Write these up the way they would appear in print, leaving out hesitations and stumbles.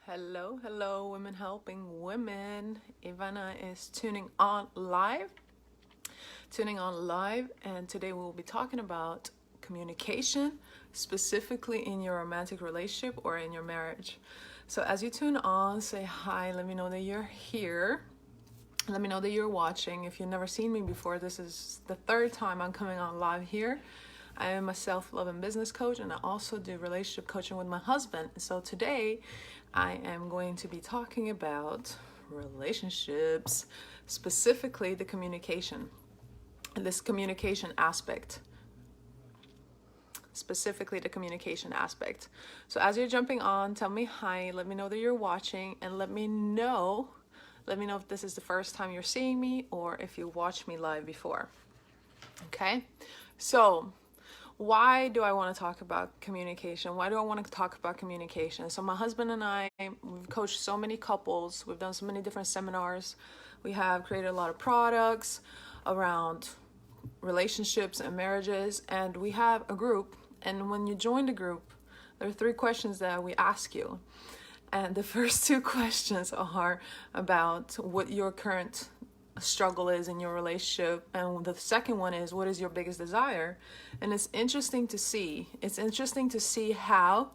Hello, hello, women helping women. Ivana is tuning on live, and today we'll be talking about communication, specifically in your romantic relationship or in your marriage. So as you tune on, say hi, let me know that you're here. Let me know that you're watching. If you've never seen me before, this is the third time I'm coming on live here. I am a self-love and business coach, and I also do relationship coaching with my husband. So today I am going to be talking about relationships, specifically the communication, this communication aspect. Specifically the communication aspect. So as you're jumping on, tell me hi, let me know that you're watching, and let me know if this is the first time you're seeing me or if you watched me live before. Okay? So why do I want to talk about communication? Why do I want to talk about communication? So my husband and I, we've coached so many couples. We've done so many different seminars. We have created a lot of products around relationships and marriages. And we have a group. And when you join the group, there are 3 questions that we ask you. And the first 2 questions are about what your current struggle is in your relationship, and the second one is, what is your biggest desire? And it's interesting to see how,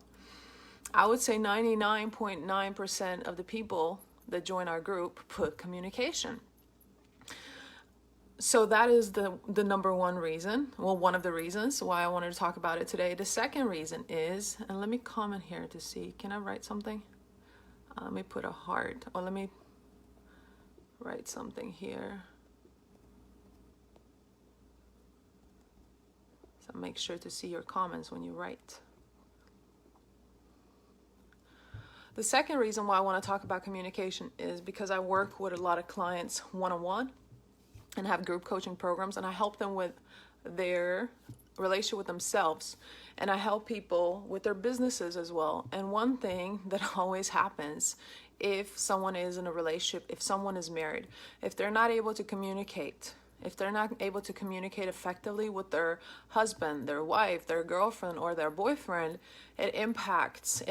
I would say 99.9% of the people that join our group put communication. So that is the number one reason, one of the reasons why I wanted to talk about it today. The second reason is, and let me comment here to see, can I write something? Let me put a heart, or let me write something here. So make sure to see your comments when you write. The second reason why I want to talk about communication is because I work with a lot of clients one-on-one and have group coaching programs, and I help them with their relationship with themselves, and I help people with their businesses as well. And one thing that always happens, if someone is in a relationship, if someone is married, if they're not able to communicate effectively with their husband, their wife, their girlfriend, or their boyfriend, it impacts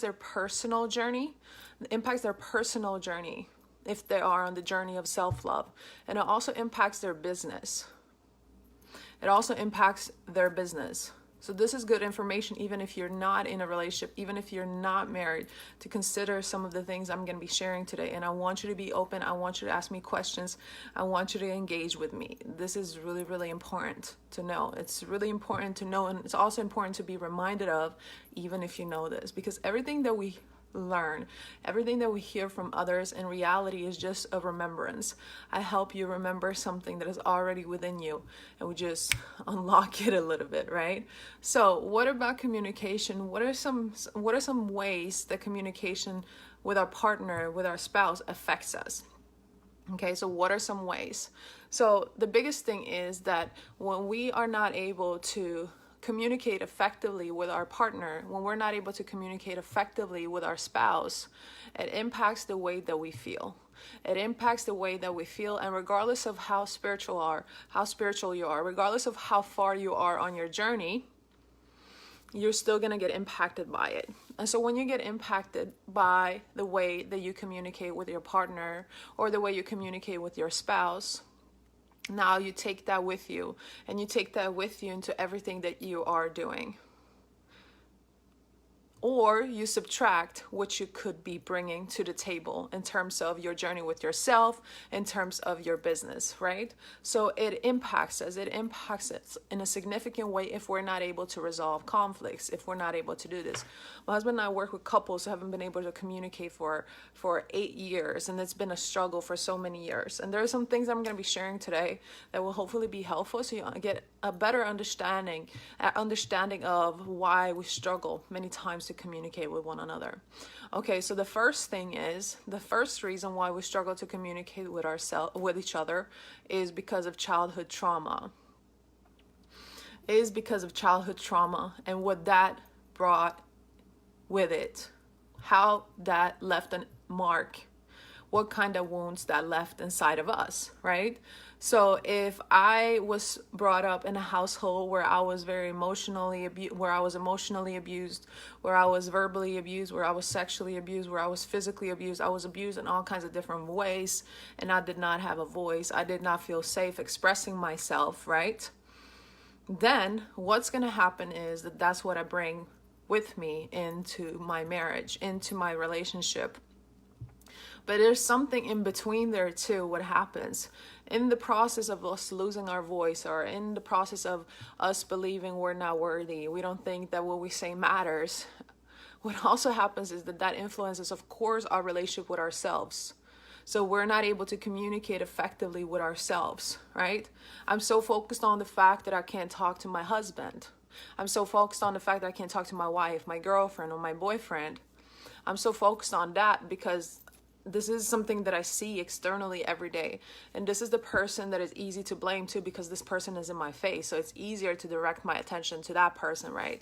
their personal journey. If they are on the journey of self-love. And it also impacts their business. So this is good information, even if you're not in a relationship, even if you're not married, to consider some of the things I'm going to be sharing today. And I want you to be open. I want you to ask me questions. I want you to engage with me. This is really, really important to know. It's really important to know, and it's also important to be reminded of, even if you know this, because everything that we learn, everything that we hear from others, in reality is just a remembrance. I help you remember something that is already within you, and we just unlock it a little bit, right? So what about communication? What are some ways that communication with our partner, with our spouse, affects us? Okay, so what are some ways? So the biggest thing is that when we are not able to communicate effectively with our partner, when we're not able to communicate effectively with our spouse, it impacts the way that we feel. And regardless of how spiritual you are, regardless of how far you are on your journey, you're still going to get impacted by it. And so when you get impacted by the way that you communicate with your partner, or the way you communicate with your spouse, now you take that with you, and you take that with you into everything that you are doing. Or you subtract what you could be bringing to the table in terms of your journey with yourself, in terms of your business, right? So it impacts us in a significant way if we're not able to resolve conflicts, if we're not able to do this. My husband and I work with couples who haven't been able to communicate for 8 years, and it's been a struggle for so many years. And there are some things I'm going to be sharing today that will hopefully be helpful, so you get a better understanding of why we struggle many times to communicate with one another. Okay, so the first reason why we struggle to communicate with each other is because of childhood trauma. And what that brought with it, how that left a mark what kind of wounds that left inside of us, right? So if I was brought up in a household where I was very emotionally abused, where I was emotionally abused, where I was verbally abused, where I was sexually abused, where I was physically abused, I was abused in all kinds of different ways, and I did not have a voice, I did not feel safe expressing myself, right? Then what's going to happen is that that's what I bring with me into my marriage, into my relationship. But there's something in between there too. What happens in the process of us losing our voice, or in the process of us believing we're not worthy, we don't think that what we say matters. What also happens is that influences, of course, our relationship with ourselves. So we're not able to communicate effectively with ourselves, right? I'm so focused on the fact that I can't talk to my husband. I'm so focused on the fact that I can't talk to my wife, my girlfriend, or my boyfriend. I'm so focused on that because this is something that I see externally every day. And this is the person that is easy to blame too, because this person is in my face. So it's easier to direct my attention to that person, right?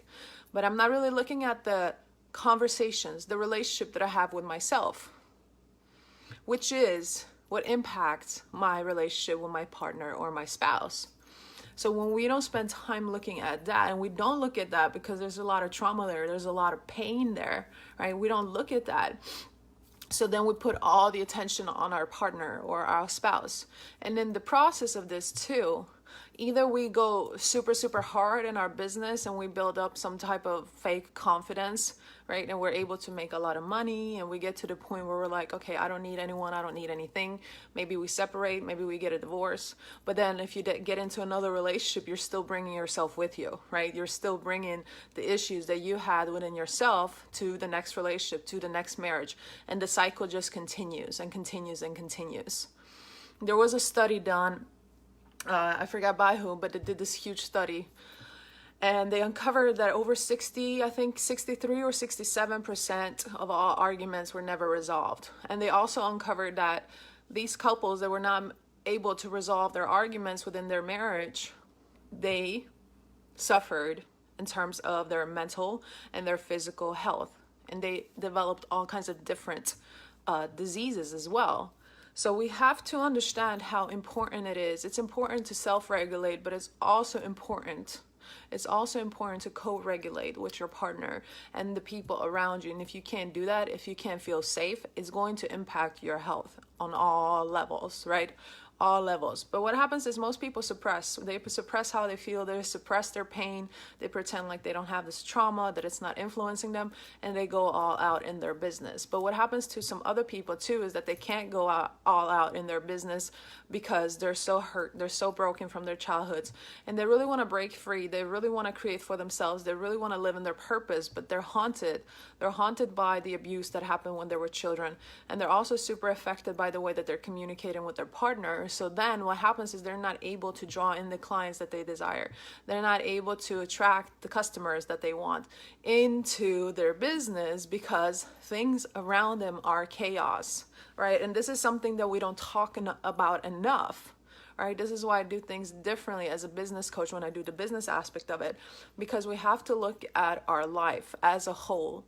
But I'm not really looking at the conversations, the relationship that I have with myself, which is what impacts my relationship with my partner or my spouse. So when we don't spend time looking at that, and we don't look at that because there's a lot of trauma there, there's a lot of pain there, right? We don't look at that. So then we put all the attention on our partner or our spouse. And in the process of this too, either we go super, super hard in our business and we build up some type of fake confidence, right? And we're able to make a lot of money, and we get to the point where we're like, okay, I don't need anyone, I don't need anything. Maybe we separate, maybe we get a divorce. But then if you get into another relationship, you're still bringing yourself with you, right? You're still bringing the issues that you had within yourself to the next relationship, to the next marriage. And the cycle just continues and continues and continues. There was a study done, I forgot by who, but they did this huge study. And they uncovered that over 63 or 67% of all arguments were never resolved. And they also uncovered that these couples that were not able to resolve their arguments within their marriage, they suffered in terms of their mental and their physical health. And they developed all kinds of different diseases as well. So we have to understand how important it is. It's important to self-regulate, but it's also important to co-regulate with your partner and the people around you. And if you can't do that, if you can't feel safe, it's going to impact your health on all levels, right? All levels. But what happens is most people suppress. They suppress how they feel. They suppress their pain. They pretend like they don't have this trauma, that it's not influencing them, and they go all out in their business. But what happens to some other people too is that they can't go all out in their business because they're so hurt. They're so broken from their childhoods, and they really want to break free. They really want to create for themselves. They really want to live in their purpose, but they're haunted. They're haunted by the abuse that happened when they were children, and they're also super affected by the way that they're communicating with their partner. So then what happens is they're not able to draw in the clients that they desire. They're not able to attract the customers that they want into their business because things around them are chaos, right? And this is something that we don't talk about enough. Right? This is why I do things differently as a business coach when I do the business aspect of it, because we have to look at our life as a whole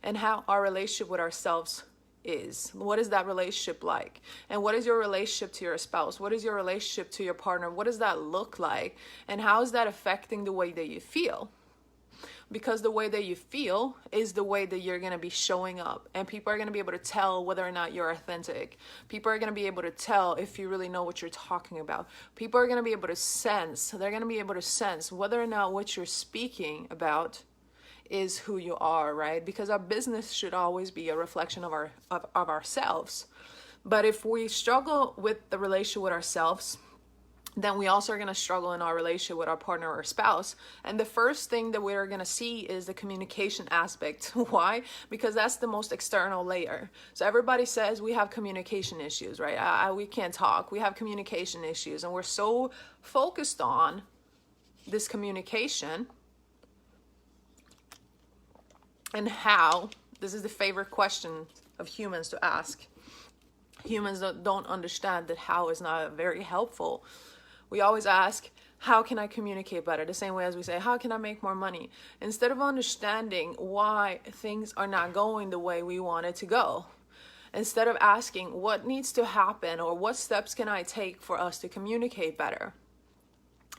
and how our relationship with ourselves is. What is that relationship like? And what is your relationship to your spouse? What is your relationship to your partner? What does that look like? And how is that affecting the way that you feel? Because the way that you feel is the way that you're going to be showing up. And people are going to be able to tell whether or not you're authentic. People are going to be able to tell if you really know what you're talking about. People are going to be able to sense. They're going to be able to sense whether or not what you're speaking about is who you are, right? Because our business should always be a reflection of ourselves. But if we struggle with the relationship with ourselves, then we also are going to struggle in our relationship with our partner or spouse. And the first thing that we're going to see is the communication aspect. Why? Because that's the most external layer. So everybody says we have communication issues, right? We can't talk. We have communication issues. And we're so focused on this communication and how, this is the favorite question of humans to ask. Humans don't understand that how is not very helpful. We always ask, how can I communicate better? The same way as we say, how can I make more money? Instead of understanding why things are not going the way we want it to go. instead of asking what needs to happen or what steps can I take for us to communicate better.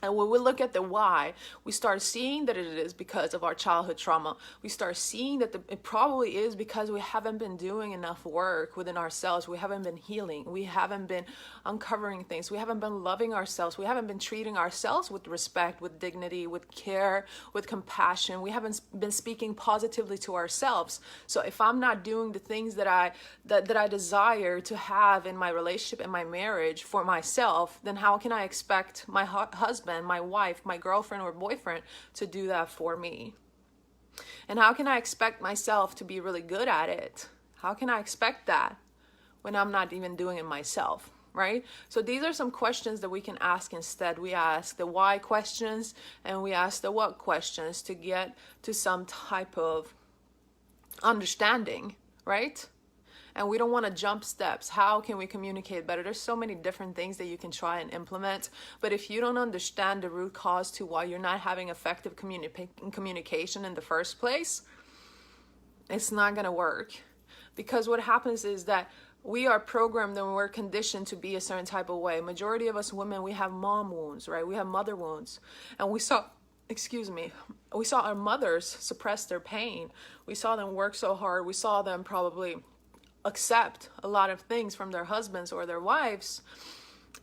And when we look at the why, we start seeing that it is because of our childhood trauma. We start seeing that it probably is because we haven't been doing enough work within ourselves. We haven't been healing. We haven't been uncovering things. We haven't been loving ourselves. We haven't been treating ourselves with respect, with dignity, with care, with compassion. We haven't been speaking positively to ourselves. So if I'm not doing the things that I desire to have in my relationship and my marriage for myself, then how can I expect my husband, my wife, my girlfriend or boyfriend to do that for me? And how can I expect myself to be really good at it? How can I expect that when I'm not even doing it myself, right? So these are some questions that we can ask instead. We ask the why questions and we ask the what questions to get to some type of understanding, right? And we don't want to jump steps. How can we communicate better? There's so many different things that you can try and implement. But if you don't understand the root cause to why you're not having effective communication in the first place, it's not going to work. Because what happens is that we are programmed and we're conditioned to be a certain type of way. Majority of us women, we have mom wounds, right? We have mother wounds. And we saw our mothers suppress their pain. We saw them work so hard. We saw them probably accept a lot of things from their husbands or their wives,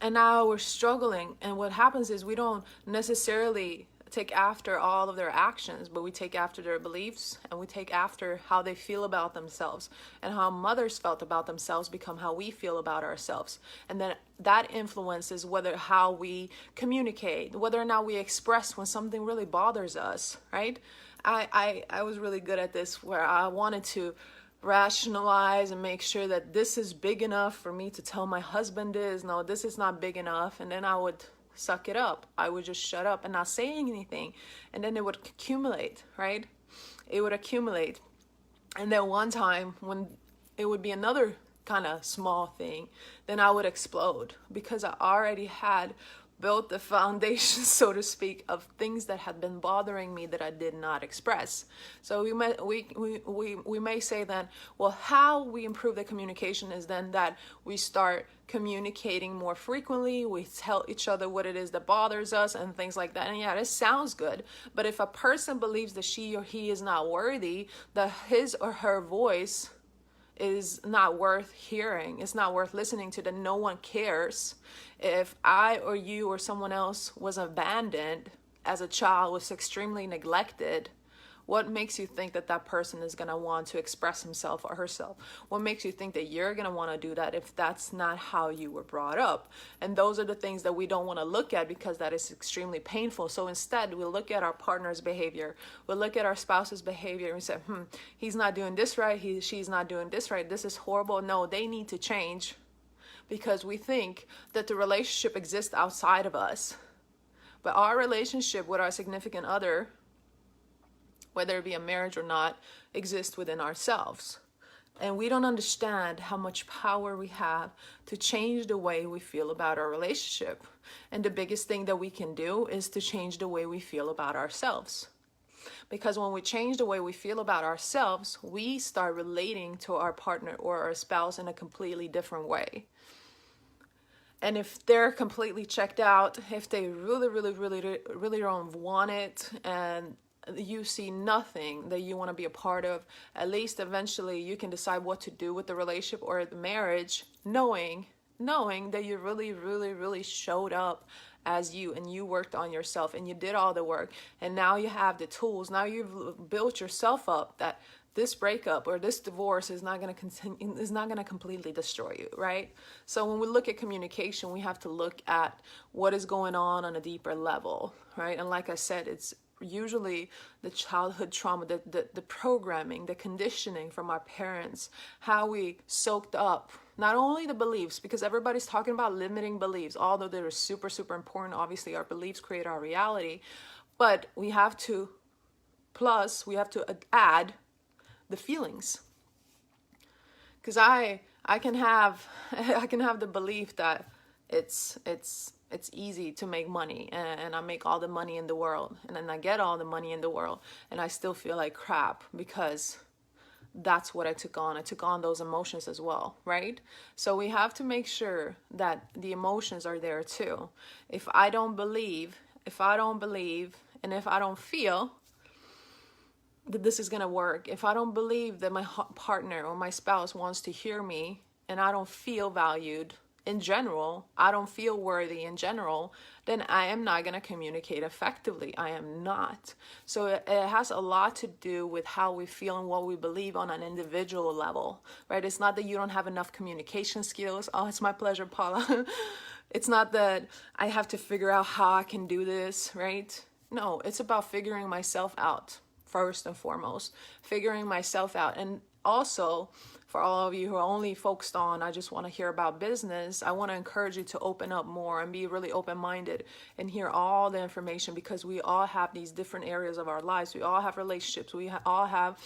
and now we're struggling. And what happens is we don't necessarily take after all of their actions, but we take after their beliefs, and we take after how they feel about themselves, and how mothers felt about themselves become how we feel about ourselves. And then that influences how we communicate, whether or not we express when something really bothers us, right? I was really good at this, where I wanted to rationalize and make sure that this is big enough for me to tell my husband no, this is not big enough. And then I would suck it up. I would just shut up and not say anything. And then it would accumulate, right? It would accumulate. And then one time when it would be another kind of small thing, then I would explode, because I already had built the foundation, so to speak, of things that had been bothering me that I did not express. So we may say then, well, how we improve the communication is then that we start communicating more frequently. We tell each other what it is that bothers us and things like that. And yeah, this sounds good. But if a person believes that she or he is not worthy, that his or her voice is not worth hearing, it's not worth listening to, then no one cares. If I or you or someone else was abandoned as a child, was extremely neglected, what makes you think that that person is going to want to express himself or herself? What makes you think that you're going to want to do that if that's not how you were brought up? And those are the things that we don't want to look at, because that is extremely painful. So instead, we look at our partner's behavior. We look at our spouse's behavior and we say, he's not doing this right. She's not doing this right. This is horrible. No, they need to change, because we think that the relationship exists outside of us. But our relationship with our significant other, whether it be a marriage or not, exists within ourselves. And we don't understand how much power we have to change the way we feel about our relationship. And the biggest thing that we can do is to change the way we feel about ourselves. Because when we change the way we feel about ourselves, we start relating to our partner or our spouse in a completely different way. And if they're completely checked out, if they really don't want it, and you see nothing that you want to be a part of, at least eventually you can decide what to do with the relationship or the marriage, knowing that you really showed up as you, and you worked on yourself and you did all the work, and now you have the tools. Now you've built yourself up that this breakup or this divorce is not going to continue, is not going to completely destroy you, right? So when we look at communication, we have to look at what is going on a deeper level, right? And like I said, it's usually the childhood trauma, the programming, the conditioning from our parents, how we soaked up not only the beliefs, because everybody's talking about limiting beliefs, although they're super important. Obviously, our beliefs create our reality, but we have to add the feelings. Because I can have the belief that it's easy to make money, and I make all the money in the world, and then I get all the money in the world, and I still feel like crap because that's what I took on. I took on those emotions as well, right? So we have to make sure that the emotions are there too. If I don't believe, and if I don't feel that this is going to work, if I don't believe that my partner or my spouse wants to hear me, and I don't feel valued in general, I don't feel worthy in general, then I am not going to communicate effectively. I am not. So it has a lot to do with how we feel and what we believe on an individual level, right? It's not that you don't have enough communication skills. Oh, it's my pleasure, Paula. It's not that I have to figure out how I can do this, right? No, it's about figuring myself out first and foremost, figuring myself out. And also, for all of you who are only focused on, I just want to hear about business, I want to encourage you to open up more and be really open-minded and hear all the information, because we all have these different areas of our lives. We all have relationships. We all have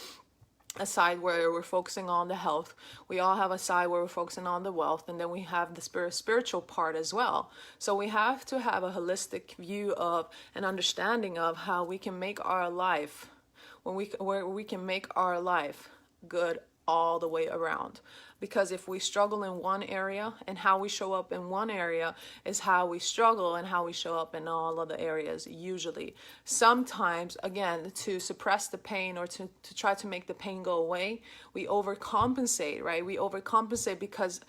a side where we're focusing on the health. We all have a side where we're focusing on the wealth, and then we have the spiritual part as well. So we have to have a holistic view of an understanding of how we can make our life, where we can make our life good all the way around. Because if we struggle in one area, and how we show up in one area is how we struggle and how we show up in all other areas usually. Sometimes, again, to suppress the pain or to try to make the pain go away, we overcompensate, right? We overcompensate because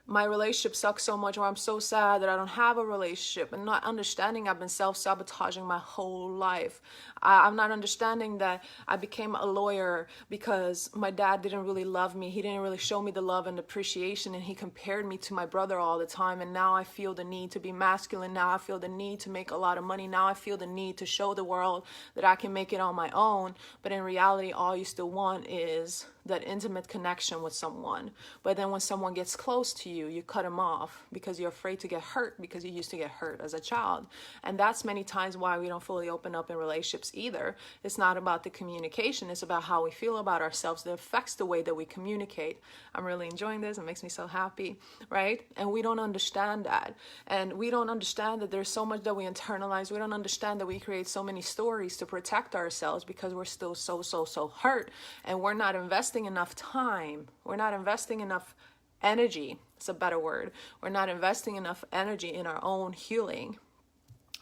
my relationship sucks so much, or I'm so sad that I don't have a relationship, and not understanding I've been self-sabotaging my whole life. I'm not understanding that I became a lawyer because my dad didn't really love me. He didn't really show me the love and appreciation, and he compared me to my brother all the time. And now I feel the need to be masculine. Now I feel the need to make a lot of money. Now I feel the need to show the world that I can make it on my own. But in reality, all you still want is that intimate connection with someone. But then when someone gets close to you, you cut them off because you're afraid to get hurt, because you used to get hurt as a child. And that's many times why we don't fully open up in relationships either. It's not about the communication. It's about how we feel about ourselves that affects the way that we communicate. I'm really enjoying this. It makes me so happy, right? And we don't understand that. And we don't understand that there's so much that we internalize. We don't understand that we create so many stories to protect ourselves because we're still so hurt, and we're not investing enough time. We're not investing enough energy. It's a better word. We're not investing enough energy in our own healing.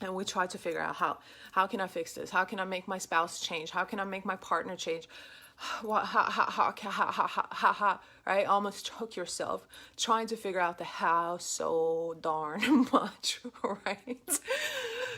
And we try to figure out how can I fix this? How can I make my spouse change? How can I make my partner change? Right? Almost choke yourself trying to figure out the how so darn much, right?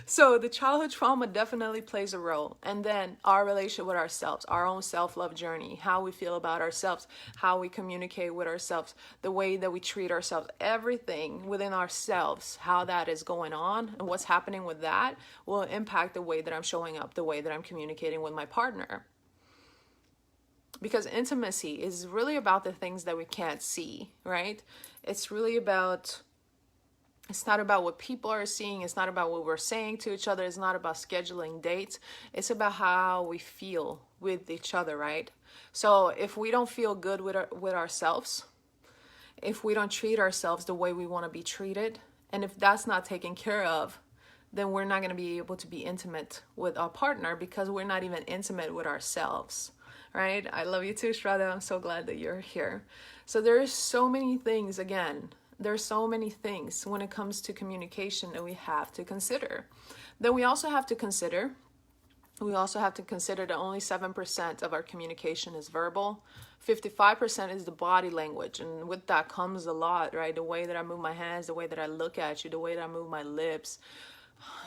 So the childhood trauma definitely plays a role. And then our relationship with ourselves, our own self-love journey, how we feel about ourselves, how we communicate with ourselves, the way that we treat ourselves, everything within ourselves, how that is going on and what's happening with that will impact the way that I'm showing up, the way that I'm communicating with my partner. Because intimacy is really about the things that we can't see, right? It's really about, it's not about what people are seeing. It's not about what we're saying to each other. It's not about scheduling dates. It's about how we feel with each other, right? So if we don't feel good with ourselves, if we don't treat ourselves the way we want to be treated, and if that's not taken care of, then we're not going to be able to be intimate with our partner, because we're not even intimate with ourselves. Right? I love you too, Strada. I'm so glad that you're here. So there's so many things, again, there's so many things when it comes to communication that we have to consider. Then we also have to consider that only 7% of our communication is verbal. 55% is the body language. And with that comes a lot, right? The way that I move my hands, the way that I look at you, the way that I move my lips,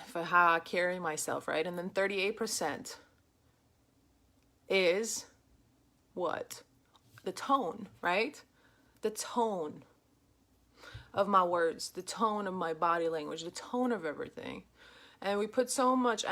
for how I carry myself, right? And then 38% is what? The tone, right? The tone of my words, the tone of my body language, the tone of everything. And we put so much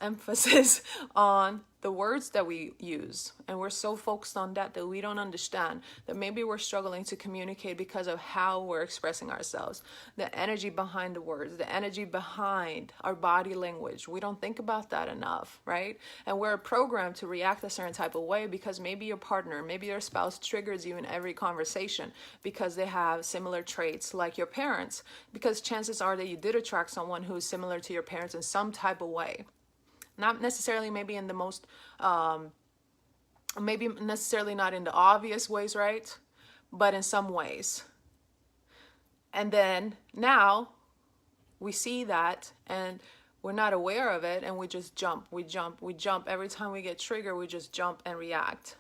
emphasis on the words that we use. And we're so focused on that we don't understand that maybe we're struggling to communicate because of how we're expressing ourselves. The energy behind the words, the energy behind our body language. We don't think about that enough, right? And we're programmed to react a certain type of way because maybe your partner, maybe your spouse triggers you in every conversation because they have similar traits like your parents. Because chances are that you did attract someone who's similar to your parents in some type of way. Not necessarily maybe in the most maybe necessarily not in the obvious ways, right? But in some ways. And then now we see that and we're not aware of it, and we just jump. Every time we get triggered, we just jump and react.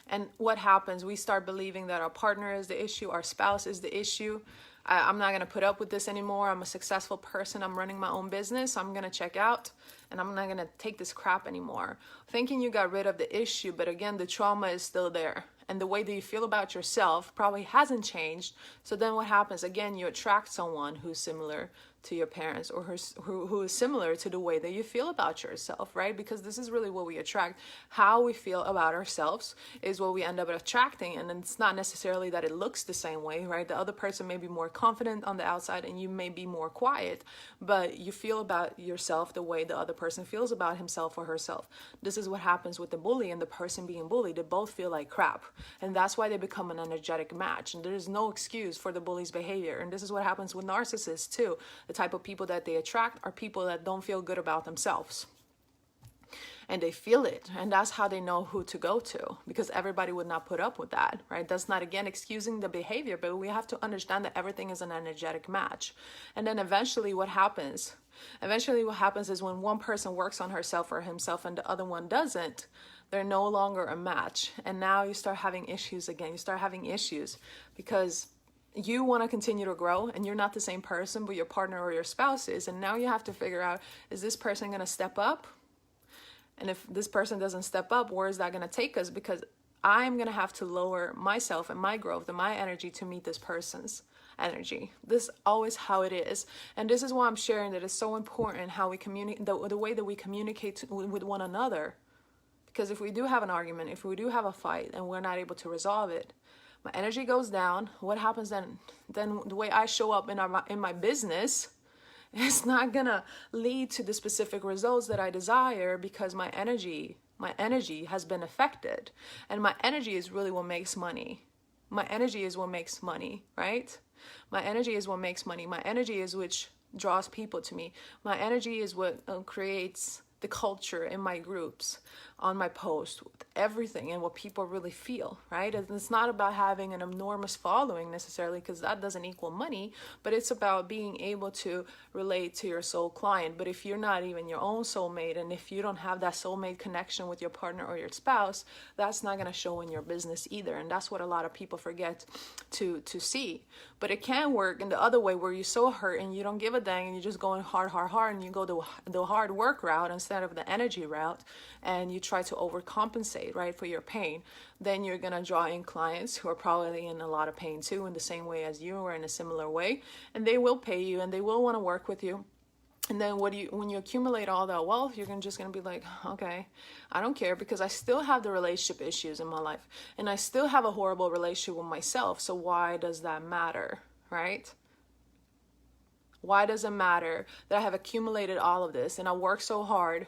And what happens? We start believing that our partner is the issue, our spouse is the issue. I'm not going to put up with this anymore. I'm a successful person. I'm running my own business. I'm going to check out, and I'm not going to take this crap anymore. Thinking you got rid of the issue, but again, the trauma is still there. And the way that you feel about yourself probably hasn't changed. So then what happens? Again, you attract someone who's similar to your parents, or who is similar to the way that you feel about yourself, right? Because this is really what we attract. How we feel about ourselves is what we end up attracting. And it's not necessarily that it looks the same way, right? The other person may be more confident on the outside and you may be more quiet, but you feel about yourself the way the other person feels about himself or herself. This is what happens with the bully and the person being bullied. They both feel like crap. And that's why they become an energetic match. And there is no excuse for the bully's behavior. And this is what happens with narcissists too. The type of people that they attract are people that don't feel good about themselves. And they feel it. And that's how they know who to go to, because everybody would not put up with that, right? That's not, again, excusing the behavior, but we have to understand that everything is an energetic match. And then eventually what happens? Eventually what happens is when one person works on herself or himself and the other one doesn't, they're no longer a match. And now you start having issues again. You start having issues because you want to continue to grow and you're not the same person, but your partner or your spouse is. And now you have to figure out, is this person going to step up? And if this person doesn't step up, where is that going to take us? Because I'm going to have to lower myself and my growth and my energy to meet this person's energy. This is always how it is. And this is why I'm sharing that it's so important how we communicate, the way that we communicate with one another. Because if we do have an argument, if we do have a fight and we're not able to resolve it, my energy goes down. What happens then? Then the way I show up in my business is not gonna lead to the specific results that I desire, because my energy has been affected. And my energy is really what makes money. My energy is what makes money, right? My energy is what makes money. My energy is which draws people to me. My energy is what creates the culture in my groups, on my post, everything, and what people really feel, right? And it's not about having an enormous following necessarily, because that doesn't equal money, but it's about being able to relate to your soul client. But if you're not even your own soulmate, and if you don't have that soulmate connection with your partner or your spouse, that's not going to show in your business either. And that's what a lot of people forget to see. But it can work in the other way, where you're so hurt and you don't give a dang and you're just going hard, and you go the hard work route instead of the energy route, and you try to overcompensate, right, for your pain. Then you're going to draw in clients who are probably in a lot of pain too, in the same way as you, or in a similar way, and they will pay you and they will want to work with you. And then when you accumulate all that wealth, you're just going to be like, okay, I don't care, because I still have the relationship issues in my life, and I still have a horrible relationship with myself. So why does that matter, right? Why does it matter that I have accumulated all of this and I work so hard,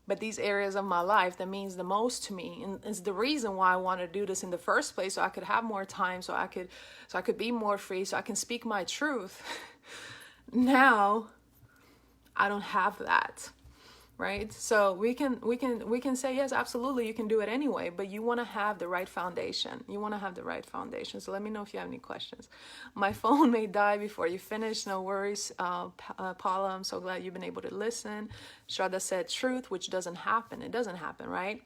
but these areas of my life that means the most to me, and it's the reason why I want to do this in the first place, so I could have more time, so I could be more free, so I can speak my truth. Now I don't have that, right? So we can say, yes, absolutely, you can do it anyway, but you want to have the right foundation. You want to have the right foundation. So let me know if you have any questions. My phone may die before you finish. No worries, Paula. I'm so glad you've been able to listen. Shraddha said truth, which doesn't happen. It doesn't happen, right?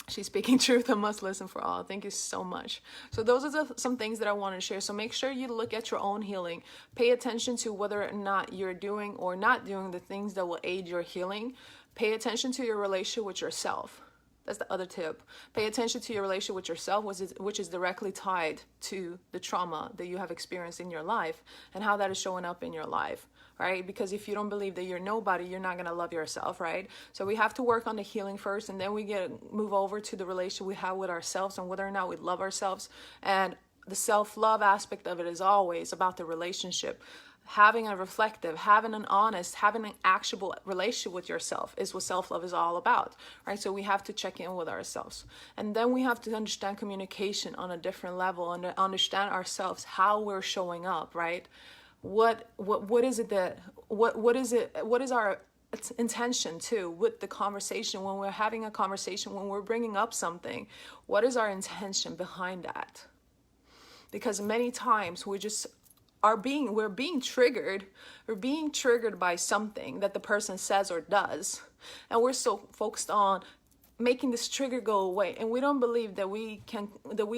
She's speaking truth. I must listen for all. Thank you so much. So those are some things that I want to share. So make sure you look at your own healing. Pay attention to whether or not you're doing or not doing the things that will aid your healing. Pay attention to your relationship with yourself. That's the other tip. Pay attention to your relationship with yourself, which is directly tied to the trauma that you have experienced in your life and how that is showing up in your life, right? Because if you don't believe that you're nobody, you're not going to love yourself, right? So we have to work on the healing first, and then we move over to the relationship we have with ourselves and whether or not we love ourselves. And the self-love aspect of it is always about the relationship. Having a reflective, having an honest, having an actionable relationship with yourself is what self-love is all about, right? So we have to check in with ourselves. And then we have to understand communication on a different level and understand ourselves, how we're showing up, right? What is it that, what is our intention too with the conversation. When we're having a conversation, when we're bringing up something, what is our intention behind that? Because many times we're being triggered by something that the person says or does, and we're so focused on making this trigger go away, and we don't believe that we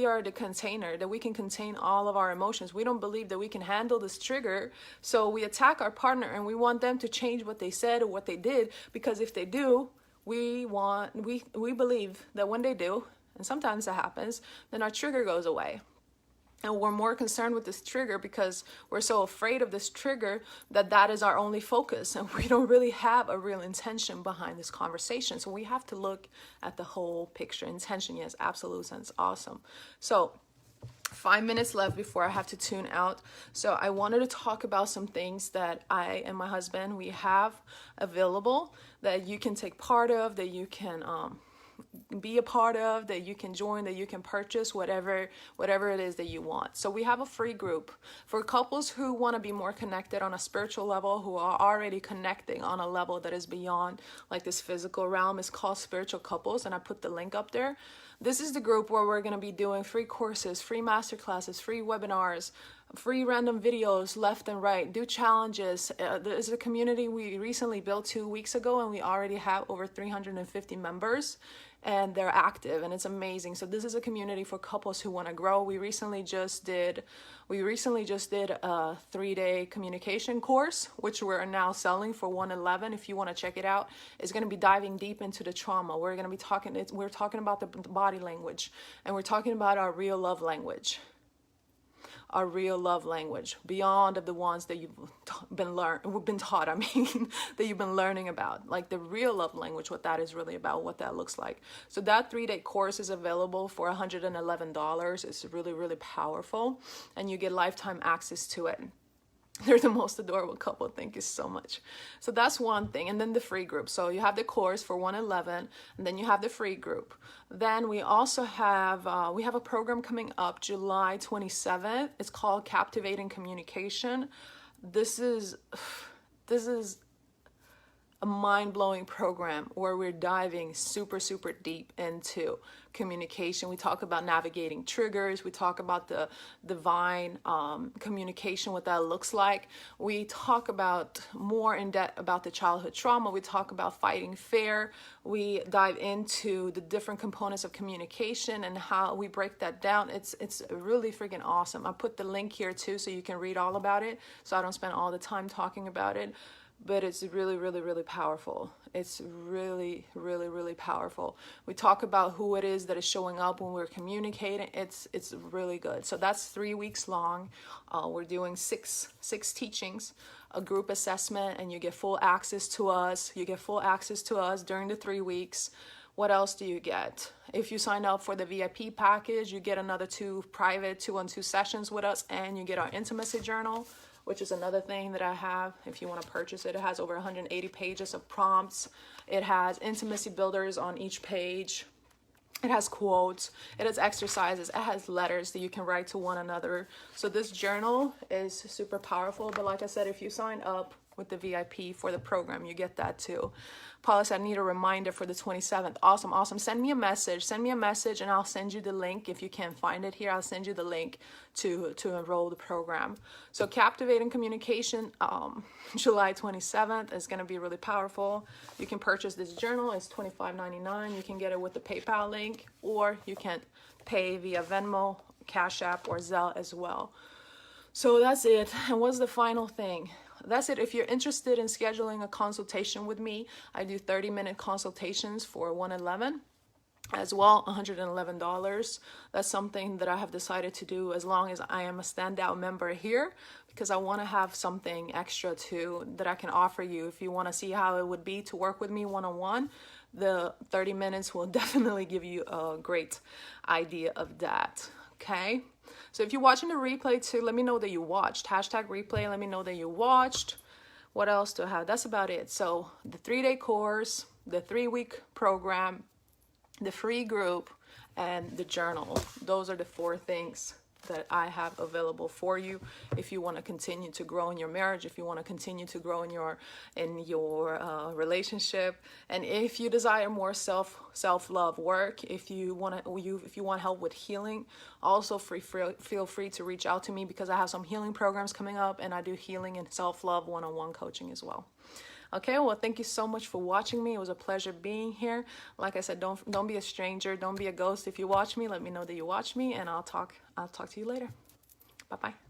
are the container, that we can contain all of our emotions. We don't believe that we can handle this trigger, so we attack our partner and we want them to change what they said or what they did, because if they do, we believe that when they do, and sometimes that happens, then our trigger goes away. And we're more concerned with this trigger because we're so afraid of this trigger that is our only focus. And we don't really have a real intention behind this conversation. So we have to look at the whole picture. Intention, yes, absolute sense. Awesome. So 5 minutes left before I have to tune out. So I wanted to talk about some things that I and my husband, we have available that you can take part of, that you can be a part of, that you can join, that you can purchase, whatever it is that you want. So we have a free group for couples who want to be more connected on a spiritual level, who are already connecting on a level that is beyond like this physical realm. It's called Spiritual Couples, and I put the link up there. This is the group where we're going to be doing free courses, free masterclasses, free webinars, free random videos left and right, do challenges. There's a community we recently built 2 weeks ago, and we already have over 350 members, and they're active, and it's amazing. So this is a community for couples who want to grow. We recently just did a 3-day communication course, which we're now selling for $111. If you want to check it out, it's going to be diving deep into the trauma. We're talking about the body language, and we're talking about our real love language. Our real love language, beyond of the ones that you've been taught, that you've been learning about, like the real love language, what that is really about, what that looks like. So that 3-day course is available for $111. It's really, really powerful, and you get lifetime access to it. They're the most adorable couple. Thank you so much. So that's one thing. And then the free group. So you have the course for $111, and then you have the free group. Then we also have a program coming up July 27th. It's called Captivating Communication. This is a mind-blowing program where we're diving super, super deep into communication. We talk about navigating triggers. We talk about the divine communication, what that looks like. We talk about more in depth about the childhood trauma. We talk about fighting fear. We dive into the different components of communication and how we break that down. It's really freaking awesome. I put the link here too, so you can read all about it, so I don't spend all the time talking about it. But it's really, really, really powerful. It's really, really, really powerful. We talk about who it is that is showing up when we're communicating. It's really good. So that's 3 weeks long. We're doing six teachings, a group assessment, and you get full access to us. You get full access to us during the 3 weeks. What else do you get? If you sign up for the VIP package, you get another 2 private 2-on-2 sessions with us, and you get our intimacy journal, which is another thing that I have. If you want to purchase it, it has over 180 pages of prompts. It has intimacy builders on each page. It has quotes. It has exercises. It has letters that you can write to one another. So this journal is super powerful. But like I said, if you sign up with the VIP for the program, you get that too. Paula said, I need a reminder for the 27th. Awesome. Send me a message, and I'll send you the link. If you can't find it here, I'll send you the link to enroll the program. So Captivating Communication, July 27th is going to be really powerful. You can purchase this journal. It's $25.99. You can get it with the PayPal link, or you can pay via Venmo, Cash App, or Zelle as well. So that's it. And what's the final thing? That's it. If you're interested in scheduling a consultation with me, I do 30-minute consultations for $111 as well, $111. That's something that I have decided to do as long as I am a standout member here, because I want to have something extra too that I can offer you. If you want to see how it would be to work with me one-on-one, the 30 minutes will definitely give you a great idea of that. Okay? So if you're watching the replay too, let me know that you watched. #replay, let me know that you watched. What else do I have? That's about it. So the 3-day course, the 3-week program, the free group, and the journal. Those are the 4 things that I have available for you if you want to continue to grow in your marriage, if you want to continue to grow in your relationship, and if you desire more self-love work, if you want help with healing, also feel free to reach out to me, because I have some healing programs coming up, and I do healing and self-love one-on-one coaching as well. Okay, well, thank you so much for watching me. It was a pleasure being here. Like I said, don't be a stranger. Don't be a ghost. If you watch me, let me know that you watch me, and I'll talk to you later. Bye-bye.